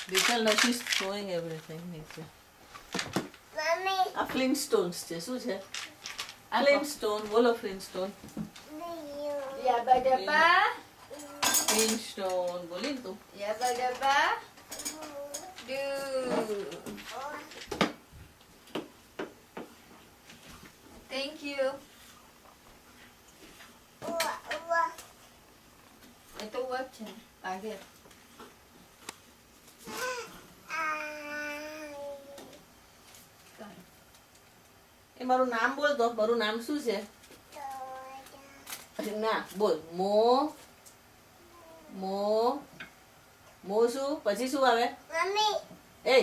Little now she's throwing everything નીચે. આ ફ્લિન્ટસ્ટોન્સ છે શું છે? ફ્લિન્ટસ્ટોન બોલો ફ્લિન્ટસ્ટોન. યાબા ડબ્બા ફ્લિન્ટસ્ટોન બોલી ને તું. યાબા ડબ્બા ડુ થેન્ક યુ એ તો વર્ક છે આગળ એ મારું નામ બોલ તો. મારું નામ શું છે? ના બોલ. મો મો મો શું પછી શું આવે? એ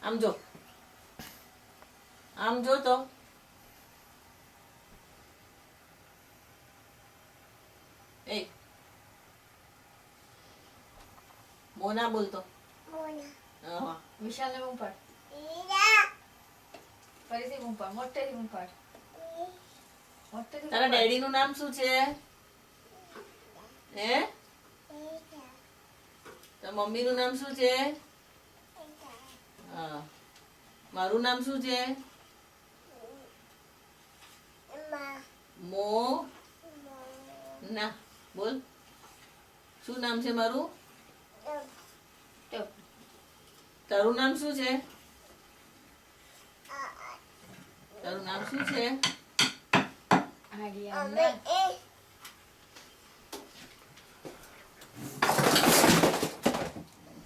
આમ જો. આમ જો તો. એ મો ના બોલતો. હા વિશાલને બૂમ પાડ ફરીથી બૂમ પાડ મોટેથી બૂમ પાડ મોટેથી તારા ડેડી નું નામ શું છે? હે તારા મમ્મી નું નામ શું છે? હા મારું નામ શું છે? મો ના બોલ. શું નામ છે મારું? તારું નામ શું છે? તારું નામ શું છે? આર્યના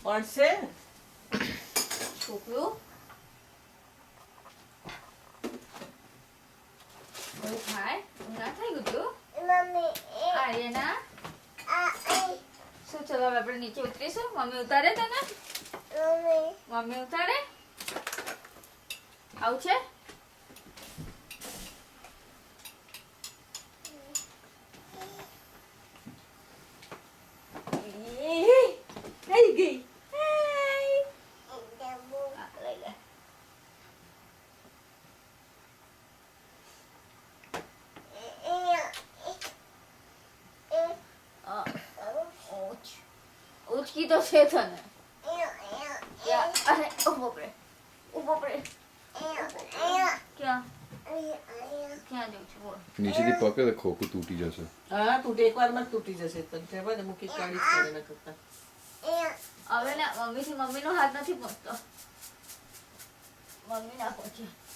પડશે છોકરું એવું થાય એવું ના થઈ ગયું આર્યના શું ચલો હવે આપણે નીચે ઉતરીશું મમ્મી ઉતારે તને મમ્મી ઉતારે આવું છે થઈ ગઈ. લઈ લે ઉચકી તો છે તને અરે ઉભો પડે ક્યાં ક્યાં જવું છે બોલ નીચેથી પકડે તો ખોખું તૂટી જશે. હા તૂટે એક વારમાં જ તૂટી જશે. તને કહેવાય ને મૂકી કાઢી જ પડે એના કરતાં. હવે ના મમ્મીથી મમ્મીનો હાથ નથી પહોંચતો મમ્મી ના પહોંચ્યા